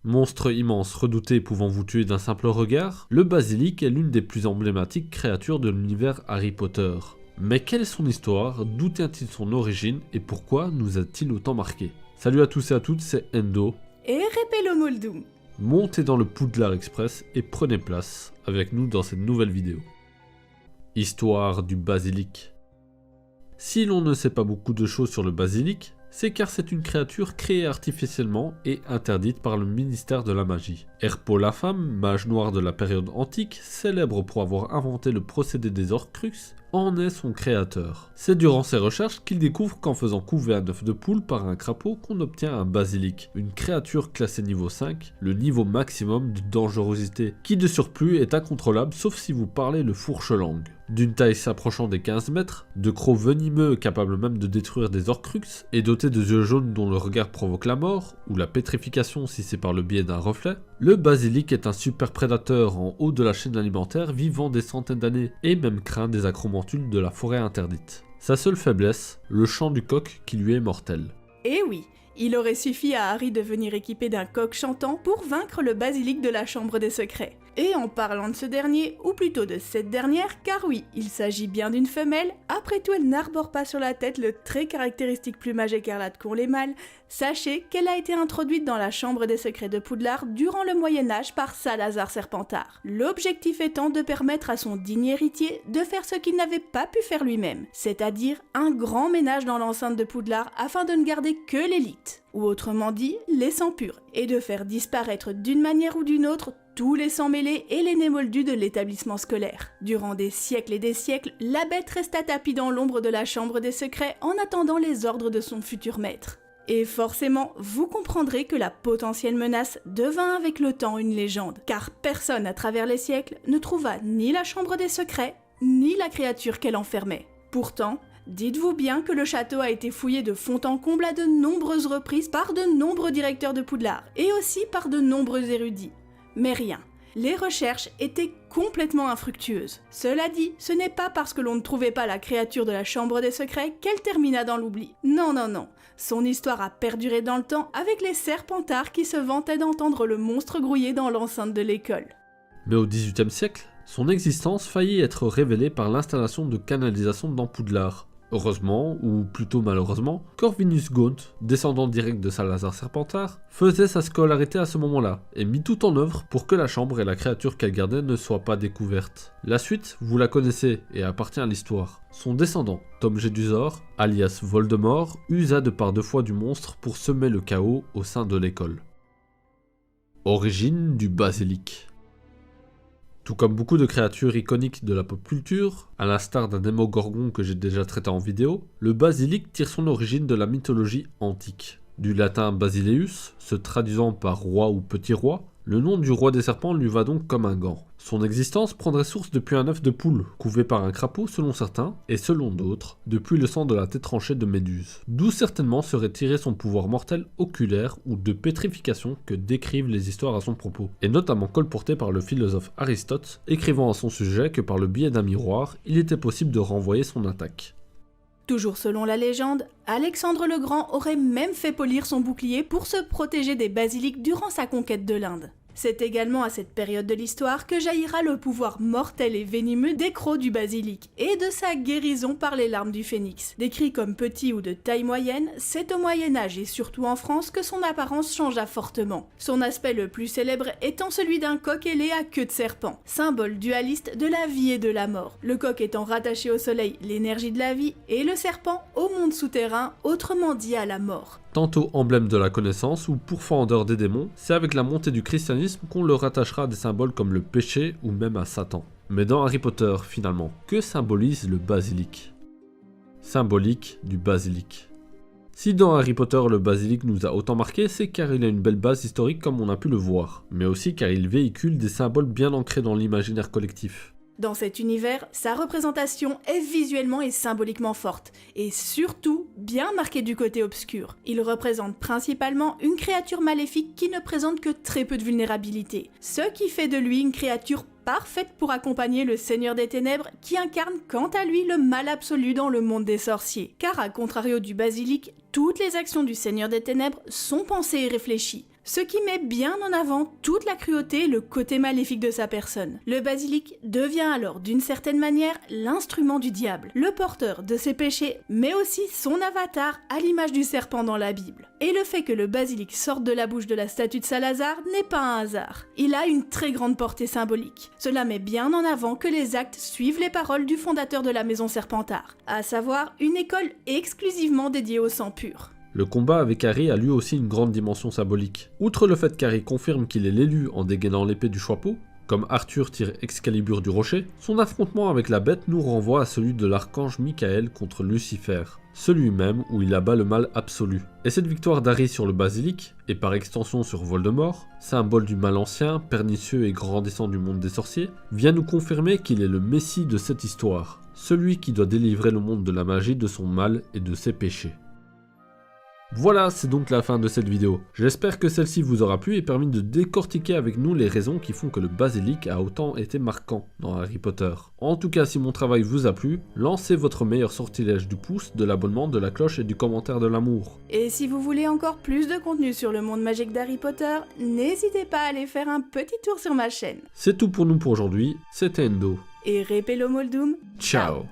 Monstre immense, redouté, pouvant vous tuer d'un simple regard, le basilic est l'une des plus emblématiques créatures de l'univers Harry Potter. Mais quelle est son histoire, d'où tient-il son origine et pourquoi nous a-t-il autant marqué? Salut à tous et à toutes, c'est Endo. Et Repelo Moldum. Montez dans le Poudlard Express et prenez place avec nous dans cette nouvelle vidéo. Histoire du basilic. Si l'on ne sait pas beaucoup de choses sur le basilic, c'est car c'est une créature créée artificiellement et interdite par le ministère de la magie. Herpo la femme, mage noir de la période antique, célèbre pour avoir inventé le procédé des Horcruxes, en est son créateur. C'est durant ses recherches qu'il découvre qu'en faisant couver un œuf de poule par un crapaud qu'on obtient un basilic, une créature classée niveau 5, le niveau maximum de dangerosité, qui de surplus est incontrôlable sauf si vous parlez le fourche-langue. D'une taille s'approchant des 15 mètres, de crocs venimeux capables même de détruire des Horcruxes, et doté de yeux jaunes dont le regard provoque la mort, ou la pétrification si c'est par le biais d'un reflet, le basilic est un super prédateur en haut de la chaîne alimentaire vivant des centaines d'années, et même craint des acromantules de la forêt interdite. Sa seule faiblesse, le chant du coq qui lui est mortel. Et oui, il aurait suffi à Harry de venir équipé d'un coq chantant pour vaincre le basilic de la chambre des secrets. Et en parlant de ce dernier, ou plutôt de cette dernière, car oui, il s'agit bien d'une femelle, après tout elle n'arbore pas sur la tête le très caractéristique plumage écarlate qu'ont les mâles, sachez qu'elle a été introduite dans la chambre des secrets de Poudlard durant le Moyen-Âge par Salazar Serpentard. L'objectif étant de permettre à son digne héritier de faire ce qu'il n'avait pas pu faire lui-même, c'est-à-dire un grand ménage dans l'enceinte de Poudlard afin de ne garder que l'élite, ou autrement dit, les sangs purs, et de faire disparaître d'une manière ou d'une autre tous les sangs mêlés et les nez moldus de l'établissement scolaire. Durant des siècles et des siècles, la bête resta tapie dans l'ombre de la chambre des secrets en attendant les ordres de son futur maître. Et forcément, vous comprendrez que la potentielle menace devint avec le temps une légende, car personne à travers les siècles ne trouva ni la chambre des secrets, ni la créature qu'elle enfermait. Pourtant, dites-vous bien que le château a été fouillé de fond en comble à de nombreuses reprises par de nombreux directeurs de Poudlard, et aussi par de nombreux érudits. Mais rien. Les recherches étaient complètement infructueuses. Cela dit, ce n'est pas parce que l'on ne trouvait pas la créature de la chambre des secrets qu'elle termina dans l'oubli. Non, non, non. Son histoire a perduré dans le temps avec les Serpentards qui se vantaient d'entendre le monstre grouiller dans l'enceinte de l'école. Mais au XVIIIe siècle, son existence faillit être révélée par l'installation de canalisations dans Poudlard. Heureusement, ou plutôt malheureusement, Corvinus Gaunt, descendant direct de Salazar Serpentard, faisait sa scolarité à ce moment-là, et mit tout en œuvre pour que la chambre et la créature qu'elle gardait ne soient pas découvertes. La suite, vous la connaissez, et appartient à l'histoire. Son descendant, Tom Jedusor, alias Voldemort, usa de par deux fois du monstre pour semer le chaos au sein de l'école. Origine du basilic. Tout comme beaucoup de créatures iconiques de la pop culture, à l'instar d'un démogorgon que j'ai déjà traité en vidéo, le basilic tire son origine de la mythologie antique. Du latin basileus, se traduisant par roi ou petit roi, le nom du roi des serpents lui va donc comme un gant. Son existence prendrait source depuis un œuf de poule, couvé par un crapaud selon certains, et selon d'autres, depuis le sang de la tête tranchée de Méduse. D'où certainement serait tiré son pouvoir mortel oculaire ou de pétrification que décrivent les histoires à son propos, et notamment colporté par le philosophe Aristote, écrivant à son sujet que par le biais d'un miroir, il était possible de renvoyer son attaque. Toujours selon la légende, Alexandre le Grand aurait même fait polir son bouclier pour se protéger des basilics durant sa conquête de l'Inde. C'est également à cette période de l'histoire que jaillira le pouvoir mortel et venimeux des crocs du basilic et de sa guérison par les larmes du phénix. Décrit comme petit ou de taille moyenne, c'est au Moyen-Âge et surtout en France que son apparence changea fortement. Son aspect le plus célèbre étant celui d'un coq ailé à queue de serpent, symbole dualiste de la vie et de la mort. Le coq étant rattaché au soleil, l'énergie de la vie, et le serpent au monde souterrain, autrement dit à la mort. Tantôt emblème de la connaissance ou pourfendeur des démons, c'est avec la montée du christianisme qu'on le rattachera à des symboles comme le péché ou même à Satan. Mais dans Harry Potter, finalement, que symbolise le basilic? Symbolique du basilic. Si dans Harry Potter le basilic nous a autant marqué, c'est car il a une belle base historique comme on a pu le voir, mais aussi car il véhicule des symboles bien ancrés dans l'imaginaire collectif. Dans cet univers, sa représentation est visuellement et symboliquement forte, et surtout bien marquée du côté obscur. Il représente principalement une créature maléfique qui ne présente que très peu de vulnérabilité, ce qui fait de lui une créature parfaite pour accompagner le Seigneur des Ténèbres qui incarne quant à lui le mal absolu dans le monde des sorciers. Car à contrario du basilic, toutes les actions du Seigneur des Ténèbres sont pensées et réfléchies. ce qui met bien en avant toute la cruauté et le côté maléfique de sa personne. Le basilic devient alors d'une certaine manière l'instrument du diable, le porteur de ses péchés, mais aussi son avatar à l'image du serpent dans la Bible. Et le fait que le basilic sorte de la bouche de la statue de Salazar n'est pas un hasard. Il a une très grande portée symbolique. Cela met bien en avant que les actes suivent les paroles du fondateur de la maison Serpentard, à savoir une école exclusivement dédiée au sang pur. Le combat avec Harry a lui aussi une grande dimension symbolique. Outre le fait qu'Harry confirme qu'il est l'élu en dégainant l'épée du Choixpeau, comme Arthur tire Excalibur du rocher, son affrontement avec la bête nous renvoie à celui de l'archange Michael contre Lucifer, celui même où il abat le mal absolu. Et cette victoire d'Harry sur le basilic, et par extension sur Voldemort, symbole du mal ancien, pernicieux et grandissant du monde des sorciers, vient nous confirmer qu'il est le messie de cette histoire, celui qui doit délivrer le monde de la magie de son mal et de ses péchés. Voilà, c'est donc la fin de cette vidéo. J'espère que celle-ci vous aura plu et permis de décortiquer avec nous les raisons qui font que le basilic a autant été marquant dans Harry Potter. En tout cas, si mon travail vous a plu, lancez votre meilleur sortilège du pouce, de l'abonnement, de la cloche et du commentaire de l'amour. Et si vous voulez encore plus de contenu sur le monde magique d'Harry Potter, n'hésitez pas à aller faire un petit tour sur ma chaîne. C'est tout pour nous pour aujourd'hui, c'était Endo. Et Repello Moldum, Ciao.